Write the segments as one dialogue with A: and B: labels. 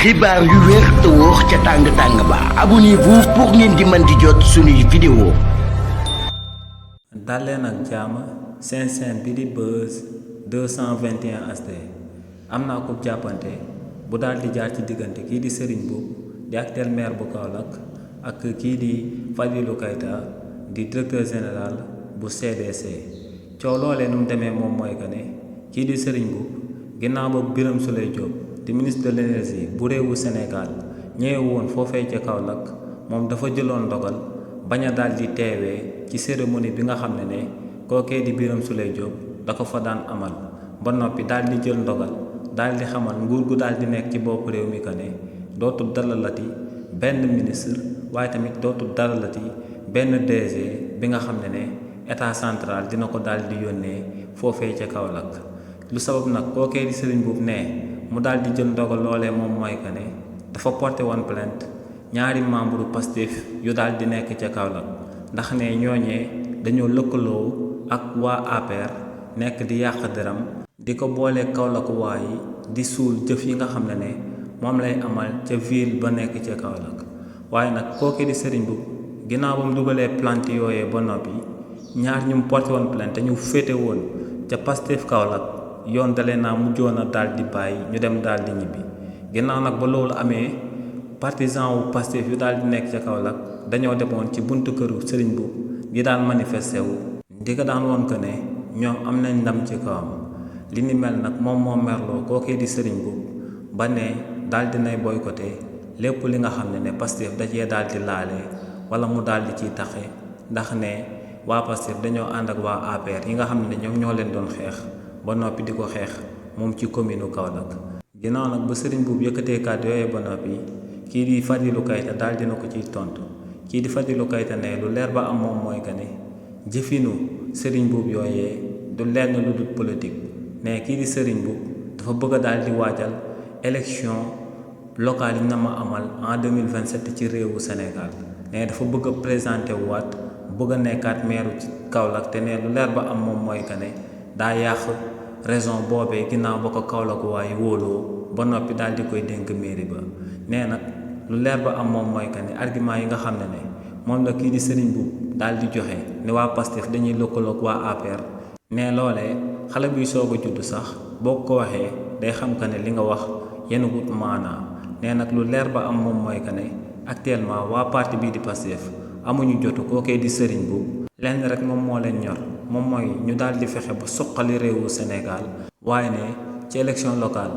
A: xibaar yu wér te wóor ca tàng ba abonnez-vous pour ngeen di mën di jot suñuy vidéo.
B: daleen ak jàmm seen chaîne bi di Buzz 221 HD am naa ko jàppante bu daal di jaar ci diggante kii di Serigne Mboup di actuel maire bu Kaolack ak kii di Fadilou Keita di directeur général bu CDC coow loolee nu mu demee moom mooy que ne kii di Serigne Mboup ginnaaw ba Birame Souleye Diop di ministre de l'énergie bu réewu Sénégal ñëwee woon foofee ca Kaolack moom dafa jëloon ndogal bañ a daal di teewee ci cérémonie bi nga xam ne kookee di Birame Souleye Diop da ko fa daan amal ba noppi daal di jël ndogal daal di xamal nguur gu daal di nekk ci bopp réew mi que ne dootul dalalati benn ministre waaye tamit dootul dalalati benn DG bi nga xam ne état central dina ko daal di yónnee foofee ca Kaolack lu sabab nag kookee di Serigne Mboup ne mu daal di jël ndogal loolee moom mooy que ne dafa porté woon plainte ñaari membre Pastef yu daal di nekk ca Kaolack ndax ne ñooñee dañoo lëkkaloo ak waa APR nekk di yàq deram di ko boole Kaolack waa yi di suul jëf yi nga xam ne moom lay amal ca ville ba nekk ca Kaolack waaye nag kooke di Serigne Mboup ginnaaw ba mu dugalee plainte yooyee ba noppi ñaar ñu mu porté woon plainte te ñu féete woon ca Pastef Kaolack yoon dalee naa mujjoon a daal di bàyyi ñu dem daal di ñibbi ginnaaw nag ba loolu amee partisan wu Pastef yu daal di nekk ca Kaolack dañoo demoon ci buntu këru Serigne Mboup gi daan manifesté wu di ko daan woon que ne ñoom am nañ ndam ci kawam li ni mel nag moom moo merloo kookee di Serigne Mboup ba ne daal di nay boycotté lépp li nga xam ne Pastef da cee daal di laale wala mu daal di ciy taxe ndax ne waa Pastef dañoo ànd ak waa APR yi nga xam ne ñoom ñoo leen doon xeex ba noppi di ko xeex moom ci commune u Kaolack ginnaaw nag ba Serigne Mboup yëkkatee kàddu yooyee ba noppi kii di Fadilou Keita daal dina ko ciy tontu kii di Fadilou Keita ne lu leer ba am moom mooy que ne jëfinu Serigne Mboup yooyee du lenn lu dul politique ne kii di Serigne Mboup dafa bëgg a daal di waajal élection locale yi na ma amal en 2027 ci réewu Sénégal ne dafa bëgg a présenté waat bëgg a nekkaat meeru ci Kaolack te ne lu leer ba am moom mooy que ne daa yàq raison boobee ginnaaw ba ko Kaolack waaye wóoloo ba noppi daal di koy dénk mairie ba nee nag lu leer ba am moom mooy que ne argument yi nga xam ne moom la kii di Serigne Mboup daal di joxe ne waa Pastef dañuy lëkkaloog waa APR ne loolee xale buy soog a judd sax boo ko waxee day xam que ne li nga wax yenn wut maanaa nee nag lu leer ba am moom mooy que ne actuellement waa parti bii di Pastef amuñu jotu kookee di Serigne Mboup lenn rek moom moo leen ñor moom mooy ñu daal di fexe ba suqali réewu Sénégal waaye ne ci élection locale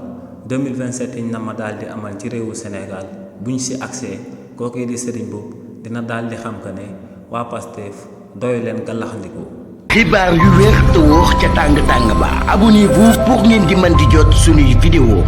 B: 2027 yi na ma daal di amal ci réewu Sénégal buñ si accès kookee di Serigne Mboup dina daal di xam que ne waa Pastef doy leen gàllaxndiku.
A: xibaar yu wér te wóor ca tàng ba abonnez-vous pour ngeen di mën di jot suñuy vidéo.